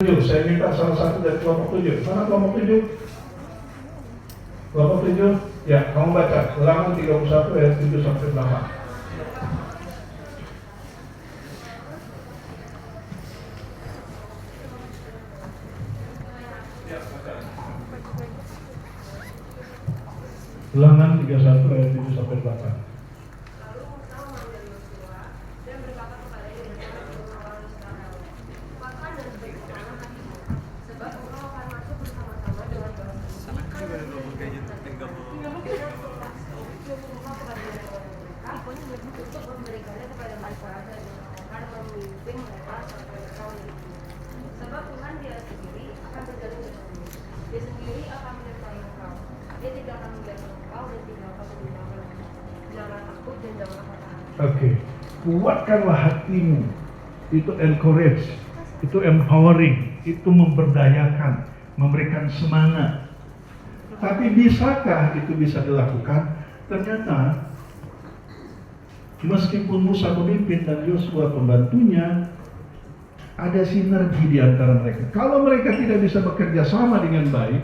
Saya minta salah satu dari kelompok 7. Mana kelompok 7? Kelompok 7? Ya, kamu baca Ulangan 31 ayat 7 sampai 8. Ulangan 31 ayat 7 sampai 8. Sebab Tuhan dia sendiri akan berjalan denganmu. Dia sendiri akan menyertai engkau. Dia tidak akan membiarkan engkau dan tidak akan meninggalkan engkau. Jangan takut dan jangan patah hati. Oke, kuatkanlah hatimu. Itu encourage, itu empowering, itu memberdayakan, memberikan semangat. Tapi bisakah itu bisa dilakukan? Ternyata meskipun Musa pemimpin dan Yosua pembantunya, ada sinergi di antara mereka. Kalau mereka tidak bisa bekerja sama dengan baik,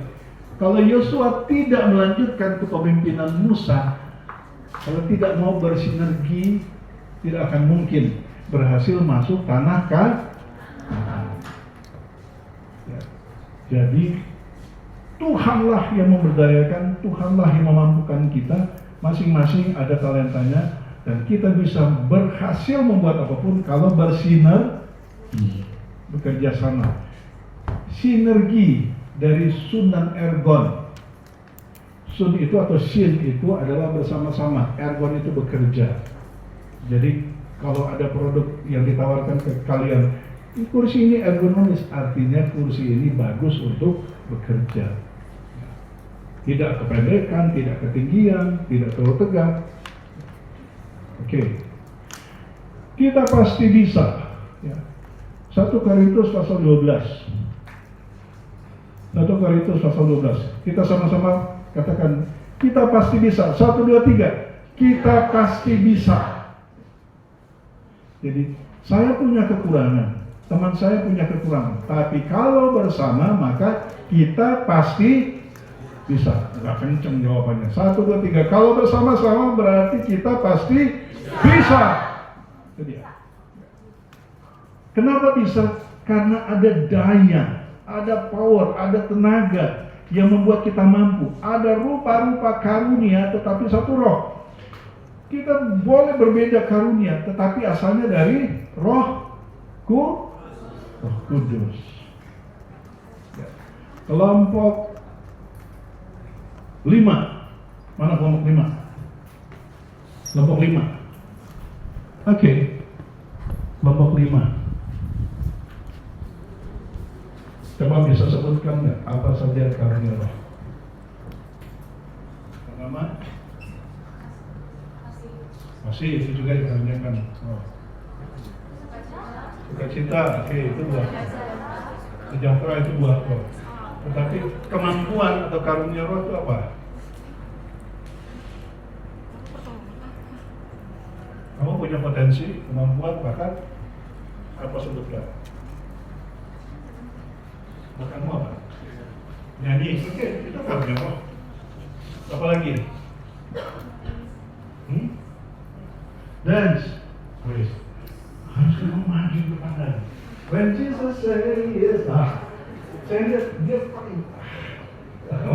kalau Yosua tidak melanjutkan kepemimpinan Musa, kalau tidak mau bersinergi, tidak akan mungkin berhasil masuk tanah Kanaan. Ya. Jadi Tuhanlah yang memberdayakan, Tuhanlah yang memampukan kita. Masing-masing ada talentanya, dan kita bisa berhasil membuat apapun kalau bersinergi, bekerja sama. Sinergi dari Sun dan Ergon. Sun itu atau Shin itu adalah bersama-sama, Ergon itu bekerja. Jadi kalau ada produk yang ditawarkan ke kalian, kursi ini ergonomis, artinya kursi ini bagus untuk bekerja. Tidak kependekan, tidak ketinggian, tidak terlalu tegak. Oke. Kita pasti bisa. Ya. 1 Korintus pasal 12. 1 Korintus pasal 12. Kita sama-sama katakan, kita pasti bisa. 1, 2, 3. Kita pasti bisa. Jadi, saya punya kekurangan, teman saya punya kekurangan. Tapi kalau bersama, maka kita pasti bisa. Nggak kenceng jawabannya. 1, 2, 3. Kalau bersama-sama berarti kita pasti bisa. Itu dia. Kenapa bisa? Karena ada daya, ada power, ada tenaga yang membuat kita mampu. Ada rupa-rupa karunia tetapi satu roh. Kita boleh berbeda karunia tetapi asalnya dari Roh Kudus. Ya. Kelompok 5. Mana kelompok 5? Kelompok 5. Oke. Kelompok 5. Coba bisa sebutkan nggak apa saja karunia roh? Pertama, masih itu juga dikaruniakan. Oh. Sukacita, oke, itu buah. Sejahtera itu buah roh. Tetapi kemampuan atau karunia roh itu apa? Kamu punya potensi, kemampuan, bakat, apa sebutkan? Bakatmu apa? Nyanyi, oke, itu karunia roh. Apa lagi? Dance, wait. Harus kamu maju ke depan. When Jesus say yes, saya lihat dia paling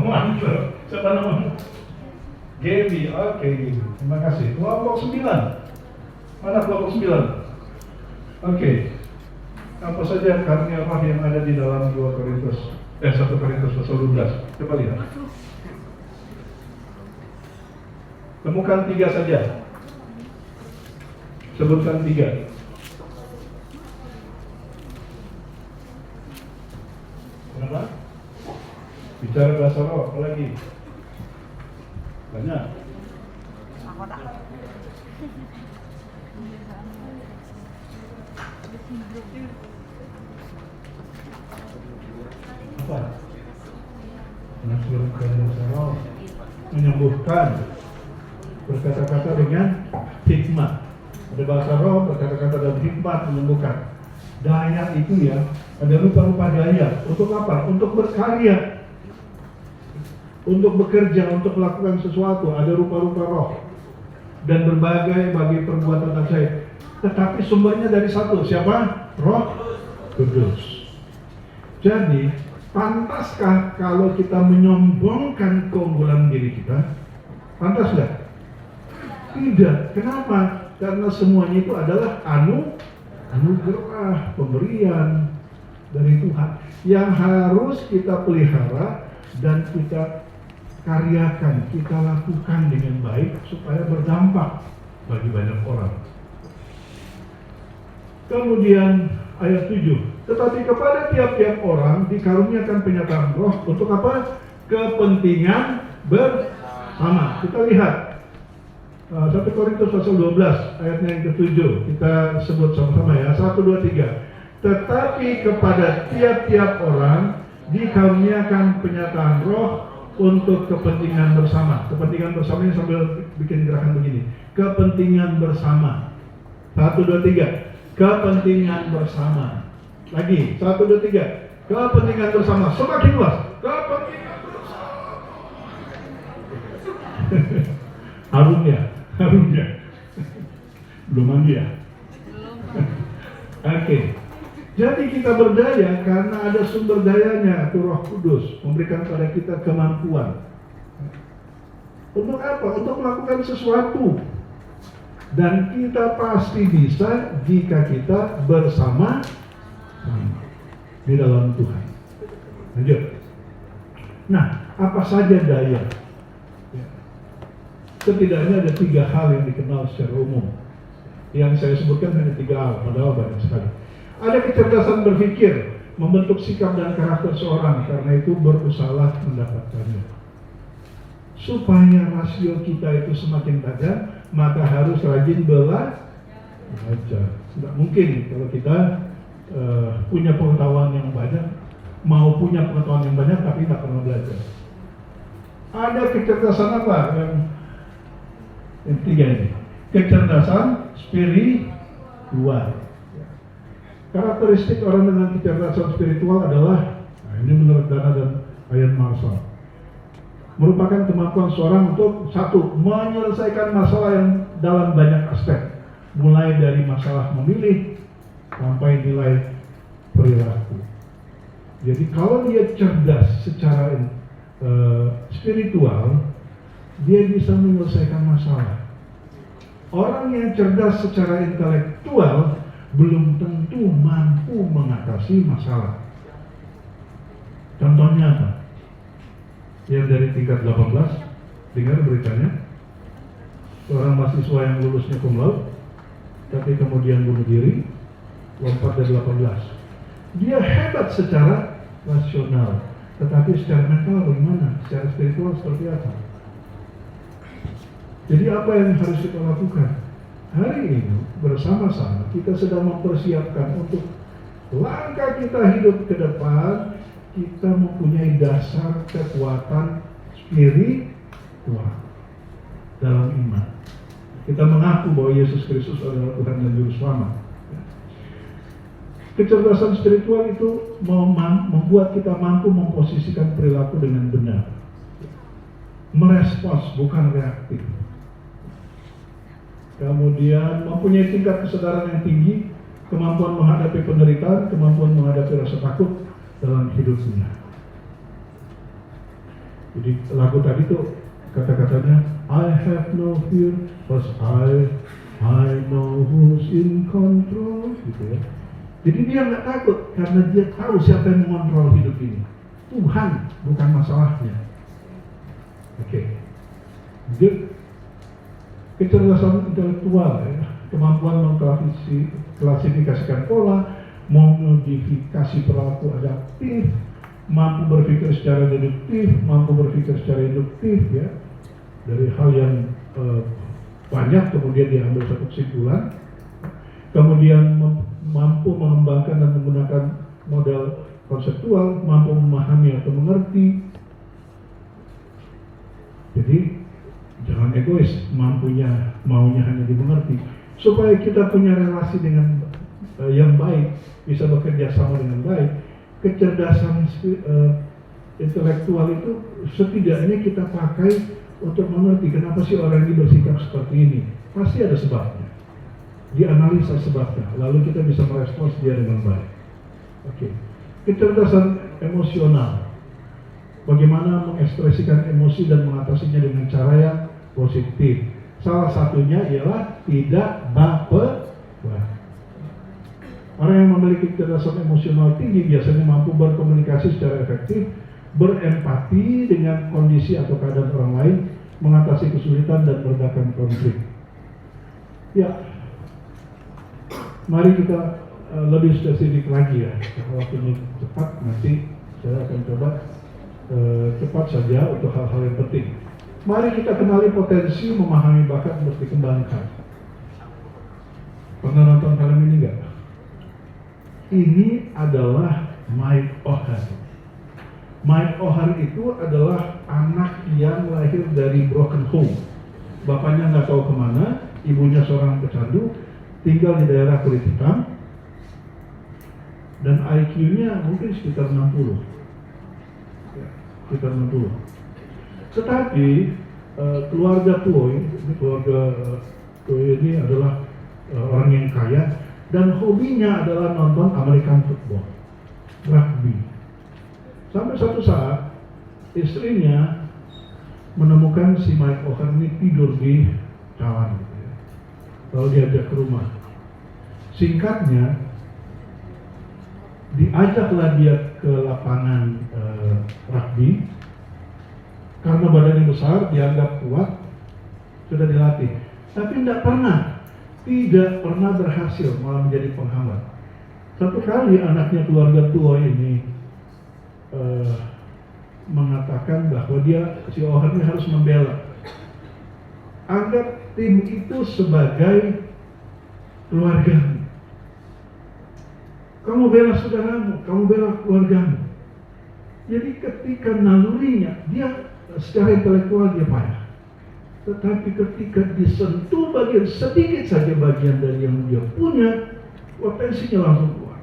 mantap. Siapa namamu? Gaby, oke, terima kasih. Kelompok 9. Mana kelompok 9? Oke. Apa saja karunia roh yang ada di dalam 1 Korintus pasal 12? Coba lihat. Temukan 3 saja. Sebutkan 3. Kenapa? Bicara bahasa roh, apa lagi? Banyak. Apa? Menafsirkan bahasa roh, menyembuhkan, berkata-kata dengan hikmat. Ada bahasa roh, berkata-kata dan hikmat menyembuhkan. Daya itu ya, Ada rupa-rupa daya. Untuk apa? Untuk berkarya, untuk bekerja, untuk melakukan sesuatu. Ada rupa-rupa roh dan berbagai bagi perbuatan ajaib. Tetapi sumbernya dari satu, siapa? Roh Kudus. Jadi, pantaskah kalau kita menyombongkan keunggulan diri kita? Pantas nggak? Tidak. Kenapa? Karena semuanya itu adalah anugerah, pemberian dari Tuhan yang harus kita pelihara dan kita karyakan, kita lakukan dengan baik supaya berdampak bagi banyak orang. Kemudian ayat 7, tetapi kepada tiap-tiap orang dikaruniakan penyataan roh untuk apa? Kepentingan bersama. Kita lihat 1 Korintus pasal 12 ayatnya yang ke-7. Kita sebut sama-sama ya. 1, 2, 3. Tetapi kepada tiap-tiap orang dikaruniakan penyataan roh untuk kepentingan bersama. Kepentingan bersama ini sambil bikin gerakan begini. Kepentingan bersama. 1, 2, 3. Kepentingan bersama. Lagi. 1, 2, 3. Kepentingan bersama. Semakin luas. Kepentingan bersama. Harumnya. Belum mandi ya? Oke. Jadi kita berdaya karena ada sumber dayanya, itu Roh Kudus memberikan pada kita kemampuan. Untuk apa? Untuk melakukan sesuatu. Dan kita pasti bisa jika kita bersama di dalam Tuhan. Lanjut. Nah, apa saja daya? Setidaknya ada 3 hal yang dikenal secara umum. Yang saya sebutkan hanya 3 hal, padahal banyak sekali. Ada kecerdasan berpikir, membentuk sikap dan karakter seorang, karena itu berusahalah mendapatkannya. Supaya rasio kita itu semakin tajam, maka harus rajin belajar. Tidak mungkin kalau kita punya pengetahuan yang banyak, mau punya pengetahuan yang banyak tapi tidak pernah belajar. Ada kecerdasan apa? Yang 3 ini. Kecerdasan spiritual. Karakteristik orang dengan kecerdasan spiritual adalah, ini menurut Dana dan Ian Marshall, merupakan kemampuan seorang untuk 1. Menyelesaikan masalah yang dalam banyak aspek, mulai dari masalah memilih sampai nilai perilaku. Jadi kalau dia cerdas secara spiritual, dia bisa menyelesaikan masalah. Orang yang cerdas secara intelektual belum tentu mampu mengatasi masalah. Contohnya apa? Yang dari tingkat 18, dengar beritanya, seorang mahasiswa yang lulusnya cum laude, tapi kemudian bunuh diri, lompat dari 18. Dia hebat secara rasional, tetapi secara mental bagaimana? Secara spiritual seperti apa? Jadi apa yang harus kita lakukan? Hari ini bersama-sama kita sedang mempersiapkan untuk langkah kita hidup ke depan. Kita mempunyai dasar kekuatan spiritual dalam iman. Kita mengaku bahwa Yesus Kristus adalah Tuhan dan Juru Selamat. Kecerdasan spiritual itu membuat kita mampu memposisikan perilaku dengan benar, merespons bukan reaktif. Kemudian mempunyai tingkat kesadaran yang tinggi, kemampuan menghadapi penderitaan, kemampuan menghadapi rasa takut dalam hidupnya. Jadi lagu tadi tuh kata-katanya, I have no fear, because I know who's in control, gitu ya. Jadi dia nggak takut karena dia tahu siapa yang mengontrol hidup ini. Tuhan, bukan masalahnya. Oke. Jadi kecerdasan intelektual, ya, kemampuan mengklasifikasikan pola, memodifikasi perilaku adaptif, mampu berpikir secara deduktif, mampu berpikir secara induktif, ya, dari hal yang banyak kemudian diambil satu kesimpulan, kemudian mampu mengembangkan dan menggunakan model konseptual, mampu memahami atau mengerti. Jadi jangan egois, maunya hanya dimengerti, supaya kita punya relasi dengan yang baik, bisa bekerja sama dengan baik, kecerdasan intelektual itu setidaknya kita pakai untuk mengerti kenapa sih orang ini bersikap seperti ini. Pasti ada sebabnya. Dianalisa sebabnya, lalu kita bisa merespons dia dengan baik. Oke. Kecerdasan emosional. Bagaimana mengekspresikan emosi dan mengatasinya dengan cara yang positif. Salah satunya ialah tidak baper. Orang yang memiliki kecerdasan emosional tinggi biasanya mampu berkomunikasi secara efektif, berempati dengan kondisi atau keadaan orang lain, mengatasi kesulitan dan meredakan konflik. Ya, mari kita lebih spesifik lagi ya. Kalau waktunya cepat, nanti saya akan coba cepat saja untuk hal-hal yang penting. Mari kita kenali potensi, memahami bakat untuk dikembangkan. Pernah nonton film ini enggak? Ini adalah Mike O'Hare. Mike O'Hare itu adalah anak yang lahir dari broken home. Bapaknya nggak tahu kemana, ibunya seorang pecandu, tinggal di daerah kulit hitam, dan IQ-nya mungkin sekitar 60. Ya, sekitar 60. Tetapi keluarga Tuohy ini adalah orang yang kaya, dan hobinya adalah nonton American football, rugby. Sampai suatu saat istrinya menemukan si Mike O'Hare ini tidur di cawan, lalu diajak ke rumah. Singkatnya, diajaklah dia ke lapangan rugby. Karena badannya besar, dianggap kuat, sudah dilatih. Tapi tidak pernah berhasil, malah menjadi penghambat. Satu kali anaknya keluarga tua ini mengatakan bahwa si O'Hare ini harus membela. Anggap tim itu sebagai keluarga. Kamu bela saudaramu, kamu bela keluargamu. Jadi ketika nalurinya, dia secara intelektual dia payah. Tetapi ketika disentuh sedikit saja bagian dari yang dia punya, potensinya langsung keluar.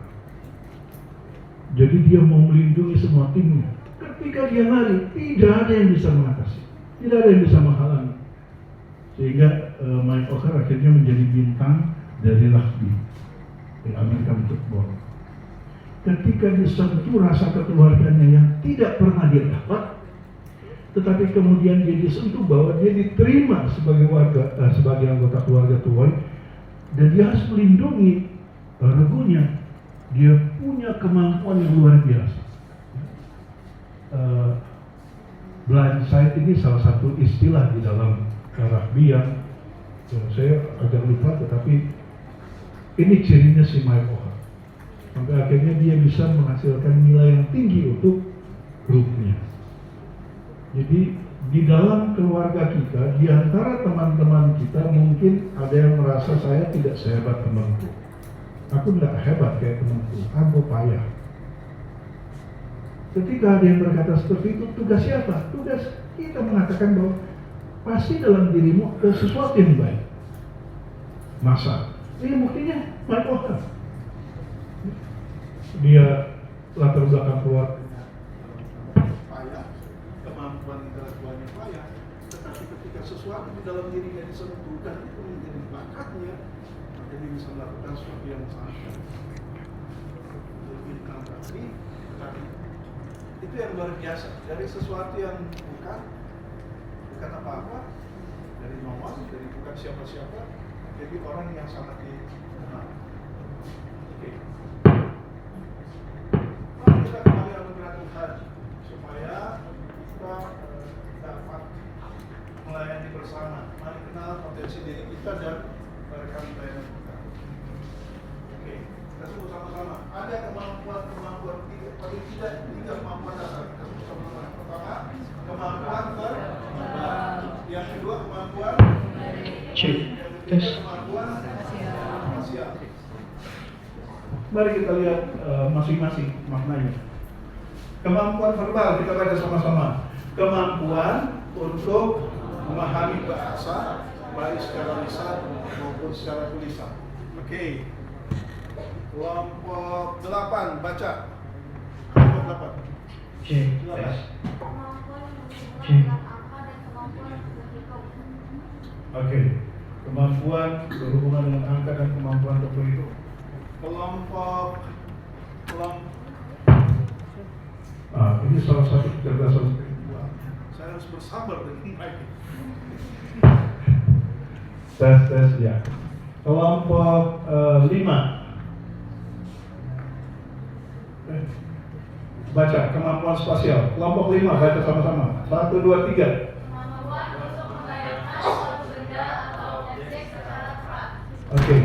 Jadi dia mau melindungi semua timnya. Ketika dia lari, tidak ada yang bisa mengatasi, tidak ada yang bisa menghalangi. Sehingga Mike O'Hare akhirnya menjadi bintang dari rugby, di American football. Ketika disentuh rasa kekeluarganya yang tidak pernah dia dapat, tetapi kemudian dia disentuh bahwa dia diterima sebagai sebagai anggota keluarga Tuohy, dan dia harus melindungi regunya. Dia punya kemampuan yang luar biasa. Blind sight ini salah satu istilah di dalam rugby yang saya agak lupa, tetapi ini cirinya si Mike O'Hare. Sampai akhirnya dia bisa menghasilkan nilai yang tinggi untuk grupnya. Jadi di dalam keluarga kita, di antara teman-teman kita mungkin ada yang merasa saya tidak sehebat temanku. Aku tidak hebat kayak temanku, aku payah. Ketika ada yang berkata seperti itu, tugas siapa? Tugas kita mengatakan bahwa pasti dalam dirimu ada sesuatu yang baik. Masa? Ini buktinya Mike O'Hare. Dia latar belakang keluarga payah, kemampuan intelektualnya payah, tetapi ketika sesuatu di dalam dirinya disentuh dan itu menjadi bakatnya, maka dia bisa melakukan sesuatu yang sangat bintang tadi. Itu yang luar biasa, dari sesuatu yang bukan apa-apa, dari nomor, dari bukan siapa-siapa, jadi orang yang sangat dikenal. Oke. Mari kita kembali anugerah Tuhan supaya kita dapat melayani bersama. Mari kenal potensi diri kita dan rekan pelayanan kita. Oke, kita sebut sama-sama. Ada kemampuan paling tidak 3 kemampuan dasar. Kita sebut sama-sama. Pertama, kemampuan berkembang. Yang kedua, kemampuan cek tes. Kemampuan spasial. Mari kita lihat masing-masing maknanya. Kemampuan verbal, kita baca sama-sama. Kemampuan untuk memahami bahasa, baik secara lisan maupun secara tulisan. Oke. Kelompok 8 baca. Kelompok 8. Cek, Silakan. tes. Kemampuan menghubungkan Cek. gerak angka dan kemampuan berhitung. Oke. Kemampuan berhubungan dengan angka dan kemampuan untuk berhitung. Kelompok ini salah satu kecerdasan spiritual. Saya harus bersabar dengan baik. Tes ya. Kelompok 5. Baca kemampuan spasial. Kelompok 5 baca sama-sama. 1, 2, 3. Kemampuan untuk membayangkan suatu benda atau objek secara tepat. Oke.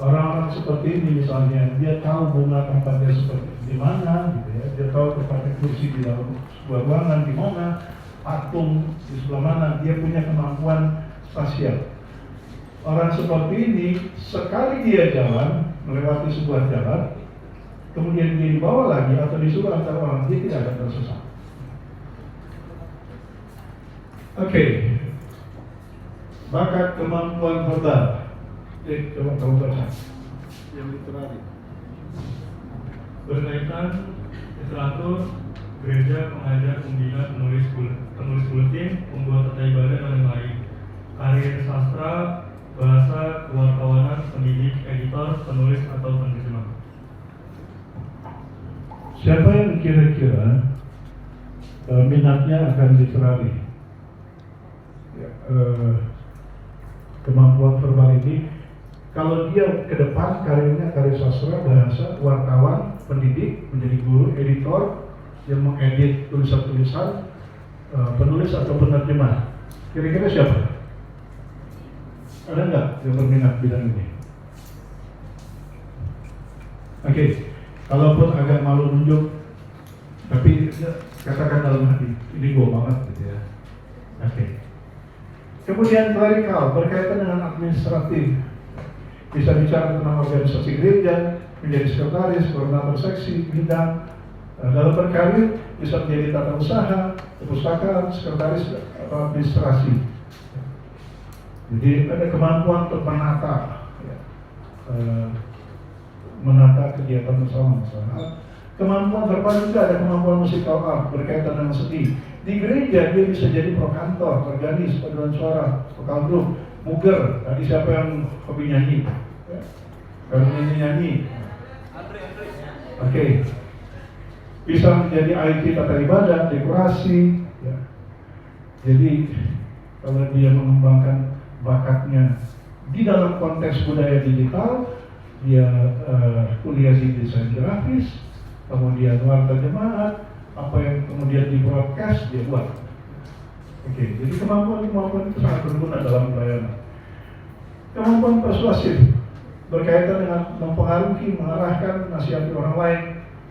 Orang-orang seperti ini misalnya, dia tahu bunga tempatnya seperti di mana, gitu ya. Dia tahu tempatnya kursi di dalam sebuah ruangan di mana, patung di sebelah mana. Dia punya kemampuan spasial. Orang seperti ini, sekali dia jalan melewati sebuah jalan, kemudian dia dibawa lagi atau disuruh antar orang, dia tidak akan tersesat. Oke. Bakat kemampuan verbal. Coba kamu baca yang literari. Berkaitan literatur, gereja, pengajar, pembina, penulis buletin, pembuat tata ibadah dan lain-lain. Karir sastra, bahasa, kewartawanan, pendidik, editor, penulis atau penerjemah. Siapa yang kira-kira minatnya akan literari? Ya, kemampuan verbal ini, kalau dia ke depan karirnya karir sastra, bahasa, wartawan, pendidik, menjadi guru, editor, yang mengedit tulisan-tulisan, penulis atau penerjemah. Kira-kira siapa? Ada nggak yang berminat bidang ini? Oke, kalaupun agak malu nunjuk, tapi katakan dalam hati, ini gua banget gitu ya. Oke. Kemudian klerikal, berkaitan dengan administratif. Bisa bicara tentang organisasi gereja, menjadi sekretaris, koordinator seksi, bidang. Dalam berkarir bisa menjadi tata usaha, perpustakaan, sekretaris, atau administrasi. Jadi ada kemampuan untuk menata, ya, menata kegiatan bersama. Kemampuan verbal juga ada kemampuan musikal art, berkaitan dengan seni. Di gereja dia bisa jadi prokantor, organis, paduan suara, vokal grup, muger. Tadi siapa yang hobi nyanyi? Ya. Kalau nyanyi. Oke. Bisa menjadi IT tata ibadah, dekorasi. Ya. Jadi kalau dia mengembangkan bakatnya di dalam konteks budaya digital, dia kuliah di desain grafis, kemudian warta jemaat, apa yang kemudian di broadcast dia buat. Oke, jadi kemampuan itu sangat berguna dalam pelayanan. Kemampuan persuasif berkaitan dengan mempengaruhi, mengarahkan, nasihati orang lain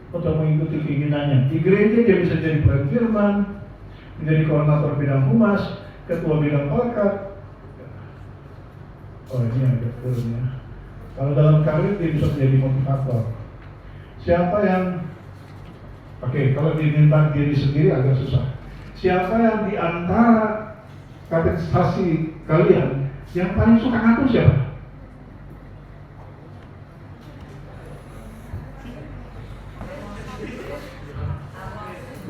untuk mengikuti keinginannya. Di gereja dia bisa jadi pelayan firman, menjadi koordinator bidang humas, ketua bidang bakat. Oh ini agak turun ya. Kalau dalam karir dia bisa menjadi motivator. Siapa yang kalau diminta diri sendiri agak susah. Siapa yang di antara kaderisasi kalian yang paling suka ngatur siapa?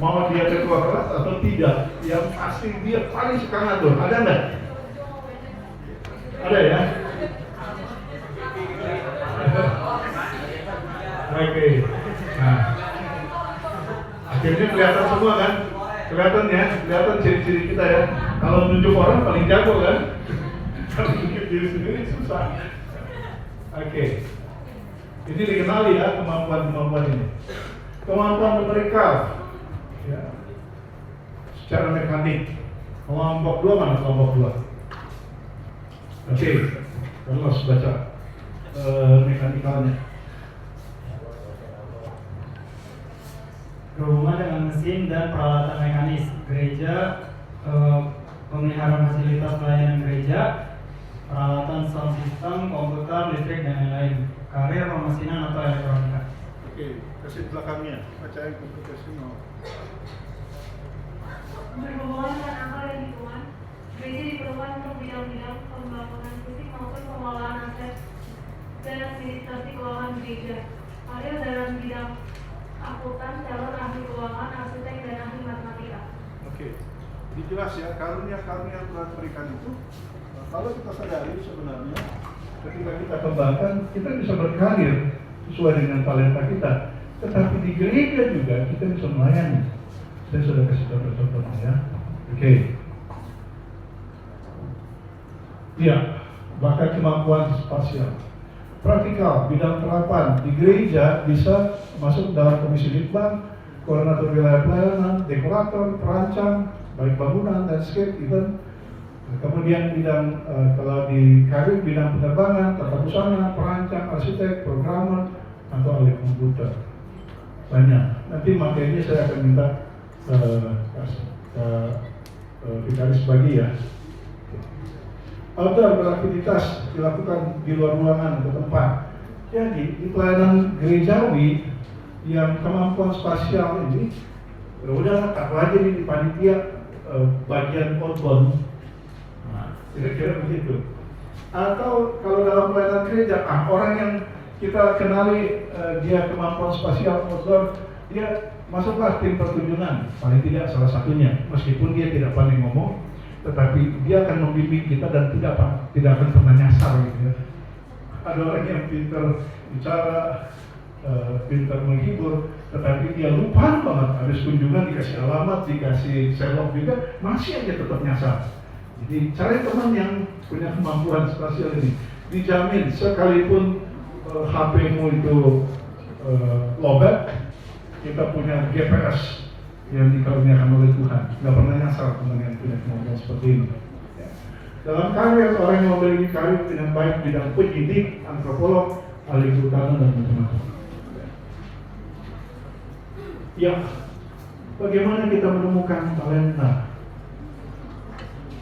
Mau dia ketua kelas atau tidak? Yang pasti dia paling suka ngatur. Ada nggak? Ada ya? Oke. Nah, akhirnya kelihatan semua kan? Kelihatan ya? Kelihatan ciri-ciri kita ya? Kalau nunjuk orang paling jago kan? Kalau nunjuk diri sendiri susah. Oke. Ini dikenali ya kemampuan-kemampuan ini. Kemampuan numerikal. Ya. Secara mekanik. Kelompok 2 mana kelompok 2? Oke. Terus baca mekanikalnya. Berhubungan dengan mesin dan peralatan mekanis gereja, pemeliharaan fasilitas pelayanan gereja, peralatan sound system, komputer, listrik, dan lain-lain. Karir pemesinan atau elektronika. Oke, kasih belakangnya. Baca yang komputasional. Berhubungan dengan angka dan hitungan, gereja diperlukan untuk bidang-bidang pembangunan fisik maupun pengelolaan aset. dan administrasi keuangan gereja. Karir dalam bidang akuntan, calon ahli keuangan, arsitek, dan ahli matematika. Oke, dijelas ya, karunia-karunia yang Tuhan berikan itu, kalau kita sadari sebenarnya, ketika kita kembangkan, kita bisa berkarir sesuai dengan talenta kita. Tetapi di gereja juga kita bisa melayani. Saya sudah kasih contoh-contohnya ya. Oke. Iya, bahkan kemampuan spasial. Praktikal, bidang terapan di gereja bisa masuk dalam komisi litbang, koordinator wilayah pelayanan, dekorator, perancang, baik bangunan, landscape, event. Kemudian bidang kalau di karir bidang penerbangan, tata busana, perancang, arsitek, programmer, atau ahli komputer. Banyak. Nanti materinya saya akan minta Vikaris bagi ya. Outdoor beraktivitas dilakukan di luar ruangan atau tempat. Jadi di pelayanan gerejawi yang kemampuan spasial ini, udah taruh aja di panitia bagian outbound. Nah, kira-kira begitu. Atau kalau dalam pelayanan gereja, orang yang kita kenali dia kemampuan spasial outdoor, dia masuklah tim pertunjukan, paling tidak salah satunya, meskipun dia tidak pandai ngomong, tetapi dia akan membimbing kita dan tidak akan pernah nyasar gitu ya. Ada orang yang pintar bicara, pintar menghibur, tetapi dia lupa banget habis kunjungan dikasih alamat, dikasih selok juga, masih aja tetap nyasar. Jadi cari teman yang punya kemampuan spasial ini, dijamin sekalipun HP-mu itu lowbat, kita punya GPS yang dikaruniakan oleh Tuhan, nggak pernah nyasar teman yang punya kemampuan seperti ini. Ya. Dalam karir, orang yang memiliki karir dengan baik bidang penyidik, antropolog, ahli kehutanan dan macam-macam. Ya, bagaimana kita menemukan talenta?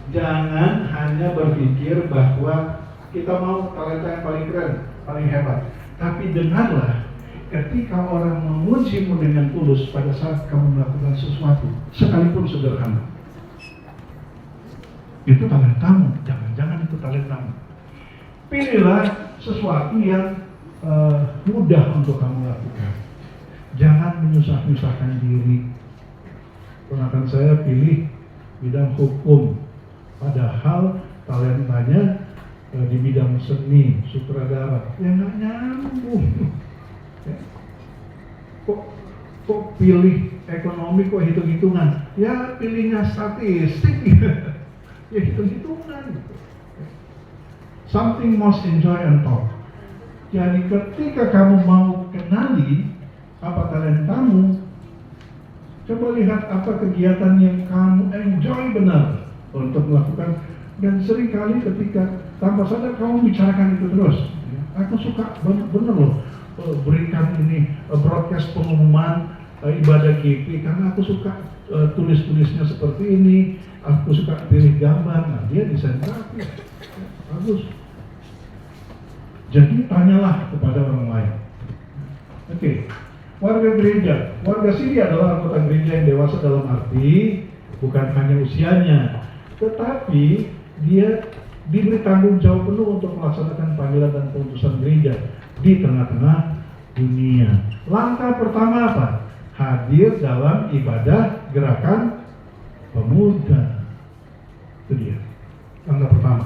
Jangan hanya berpikir bahwa kita mau talenta yang paling keren, paling hebat, tapi dengarlah. Ketika orang mengujimu dengan tulus pada saat kamu melakukan sesuatu, sekalipun sederhana, itu talentamu, jangan-jangan itu talentamu. Pilihlah sesuatu yang mudah untuk kamu lakukan. Jangan menyusah-nyusahkan diri. Ponakan saya pilih bidang hukum, padahal talentanya di bidang seni, sutradara, ya nggak nyambung. Kok pilih ekonomi, kok hitung-hitungan? Ya pilihnya statistik, ya hitung-hitungan. Something most enjoy and talk. Jadi ketika kamu mau kenali apa talentamu, coba lihat apa kegiatan yang kamu enjoy benar untuk melakukan. Dan seringkali ketika tanpa sadar kamu bicarakan itu terus. Aku suka bener loh berikan ini broadcast pengumuman ibadah GP karena aku suka tulis-tulisnya seperti ini, aku suka pilih gambar, nah dia desain grafis, bagus. Jadi tanyalah kepada orang lain. Oke. Warga gereja, warga sini adalah anggota gereja yang dewasa dalam arti bukan hanya usianya, tetapi dia diberi tanggung jawab penuh untuk melaksanakan panggilan dan keputusan gereja di tengah-tengah dunia. Langkah pertama apa? Hadir dalam ibadah gerakan pemuda. Itu dia. Langkah pertama.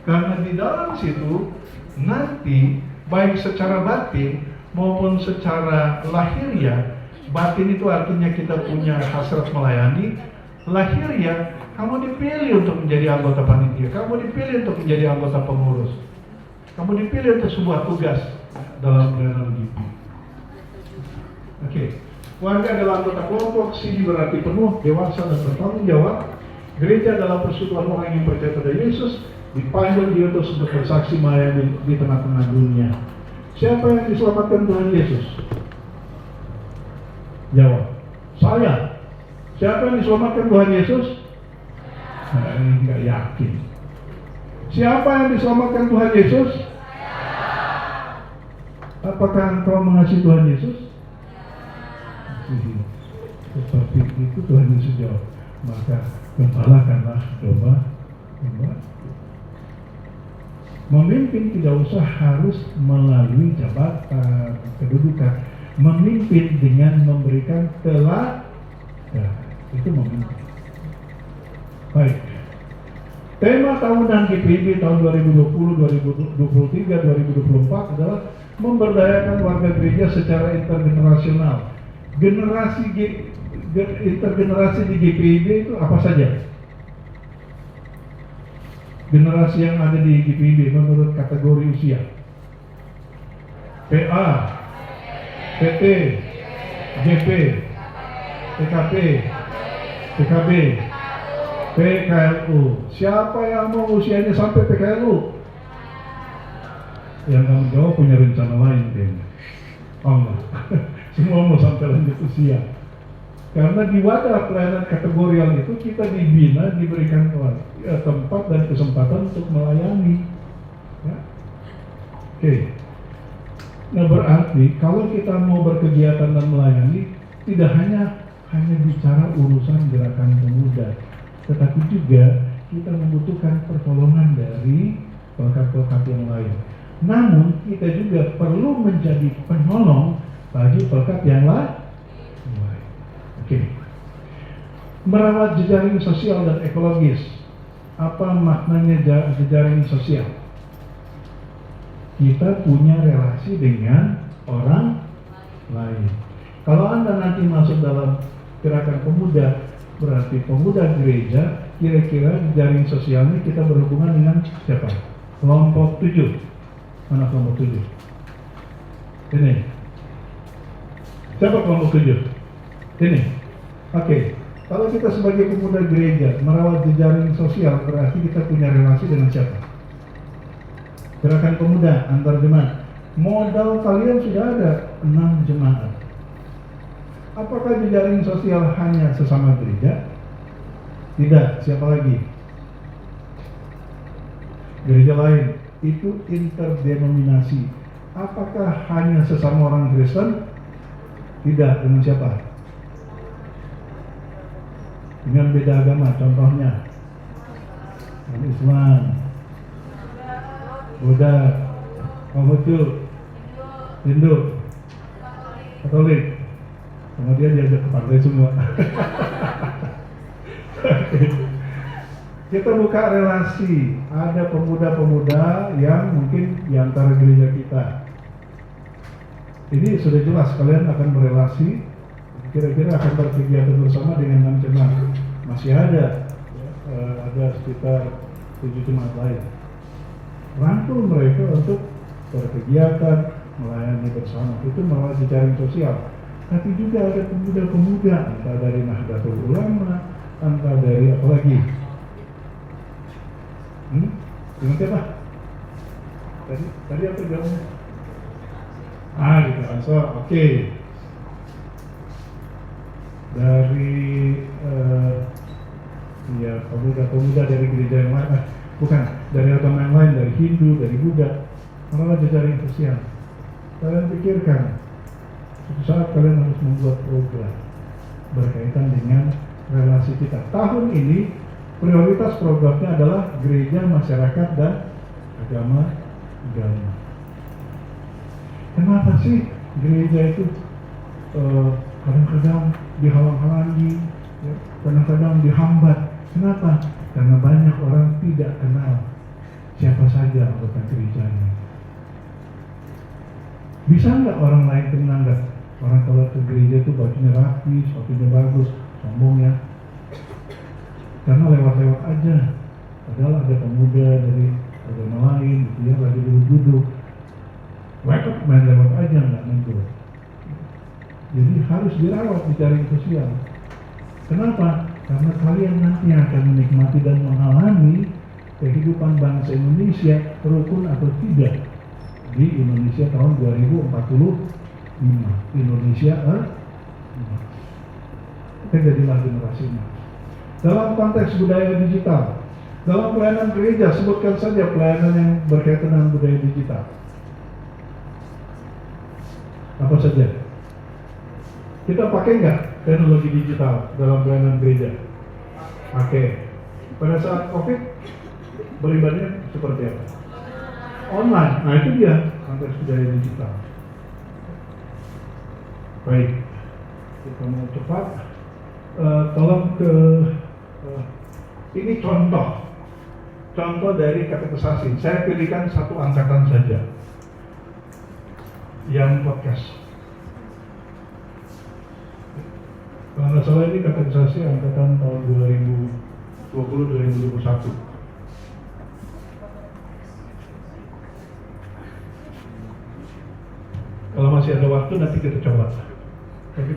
Karena di dalam situ nanti baik secara batin maupun secara lahiriah, batin itu artinya kita punya hasrat melayani, lahiriah kamu dipilih untuk menjadi anggota panitia, kamu dipilih untuk menjadi anggota pengurus, kamu dipilih untuk sebuah tugas dalam pelayanan GP. Oke, warga adalah anggota kelompok, sini berarti penuh, dewasa dan bertanggung jawab. Gereja adalah persekutuan orang yang percaya pada Yesus, dipanggil diutus untuk bersaksi melayani di tengah-tengah dunia. Siapa yang diselamatkan Tuhan Yesus? Jawab, saya. Siapa yang diselamatkan Tuhan Yesus? Saya nggak yakin. Siapa yang diselamatkan Tuhan Yesus? Apakah engkau mengasihi Tuhan Yesus? Seperti itu Tuhan Yesus jawab, maka gembalakanlah domba. Memimpin tidak usah harus melalui jabatan, kedudukan. Memimpin dengan memberikan teladan, itu memimpin. Baik. Tema tahunan GPIB tahun 2020, 2023, 2024 adalah memberdayakan warga gereja secara intergenerasional. Intergenerasi di GPIB itu apa saja? Generasi yang ada di GPIB menurut kategori usia. PA, PT, JP, PKP, PKB, PKLU. Siapa yang mau usianya sampai PKLU? Yang kamu jawab punya rencana lain kayaknya. Oh enggak. Semua mau sampai lanjut usia. Karena di wadah pelayanan kategorial itu kita dibina, diberikan tempat dan kesempatan untuk melayani. Ya. Oke. Nah berarti kalau kita mau berkegiatan dan melayani, tidak hanya bicara urusan gerakan pemuda, tetapi juga kita membutuhkan pertolongan dari pelkat-pelkat yang lain. Namun kita juga perlu menjadi penolong bagi pelkat yang lain. Oke. Merawat jejaring sosial dan ekologis. Apa maknanya jejaring sosial? Kita punya relasi dengan orang lain. Kalau Anda nanti masuk dalam gerakan pemuda, berarti pemuda gereja, kira-kira jejaring sosialnya kita berhubungan dengan siapa? Kelompok 7. Mana kelompok 7? Ini. Siapa kelompok 7? Ini. Oke. Kalau kita sebagai pemuda gereja merawat jejaring sosial, berarti kita punya relasi dengan siapa? Gerakan pemuda antar jemaat. Modal kalian sudah ada 6 jemaat. Apakah jejaring sosial hanya sesama gereja? Tidak. Siapa lagi? Gereja lain. Itu interdenominasi. Apakah hanya sesama orang Kristen? Tidak. Dengan siapa? Dengan beda agama. Contohnya Islam, Buddha, Konghucu, Hindu, Katolik. Kemudian diajak ke partai semua. Kita buka relasi. Ada pemuda-pemuda yang mungkin di antara gereja kita. Ini sudah jelas kalian akan berelasi. Kira-kira akan berkegiatan bersama dengan 6 jemaat. Masih ada, ada sekitar 7 jemaat lain. Rangkul mereka untuk berkegiatan, melayani bersama. Itu melalui jejaring sosial. Tapi juga ada pemuda-pemuda, entah dari Nahdlatul Ulama, entah dari apa lagi? Dengan siapa? Tadi apa jawabnya? Gitu, Ansor, oke. Dari ya pemuda-pemuda dari gereja yang lain, bukan dari agama yang lain, dari Hindu, dari Buddha, malah jejaring sosial. Kalian pikirkan, suatu saat kalian harus membuat program berkaitan dengan relasi kita. Tahun ini prioritas programnya adalah gereja, masyarakat, dan agama. Kenapa sih gereja itu kadang-kadang dihalang-halangi, ya, kadang-kadang dihambat? Kenapa? Karena banyak orang tidak kenal siapa saja anggota gerejanya. Bisa nggak orang lain kenal nggak? Orang kalau ke gereja itu bajunya rapi, sepatunya bagus, sombong ya. Karena lewat-lewat aja. Padahal ada pemuda dari agama lain, gitu ya, lagi duduk-duduk. Mereka main lewat aja, nggak negur. Jadi harus dirawat di jaring sosial. Kenapa? Karena kalian nanti akan menikmati dan mengalami kehidupan bangsa Indonesia, rukun atau tidak, di Indonesia tahun 2045. Indonesia kita jadilah generasinya. Dalam konteks budaya digital, dalam pelayanan gereja, sebutkan saja pelayanan yang berkaitan dengan budaya digital. Apa saja? Kita pakai nggak teknologi digital dalam pelayanan gereja? Pakai. Pada saat COVID, beribadahnya seperti apa? online. Nah itu dia konteks budaya digital. Baik, kita mau cepat. Tolong ke ini contoh dari kategorisasi. Saya pilihkan satu angkatan saja, yang podcast. Kalau nggak salah ini kategorisasi angkatan tahun 2020-2021. Kalau masih ada waktu nanti kita coba. Tapi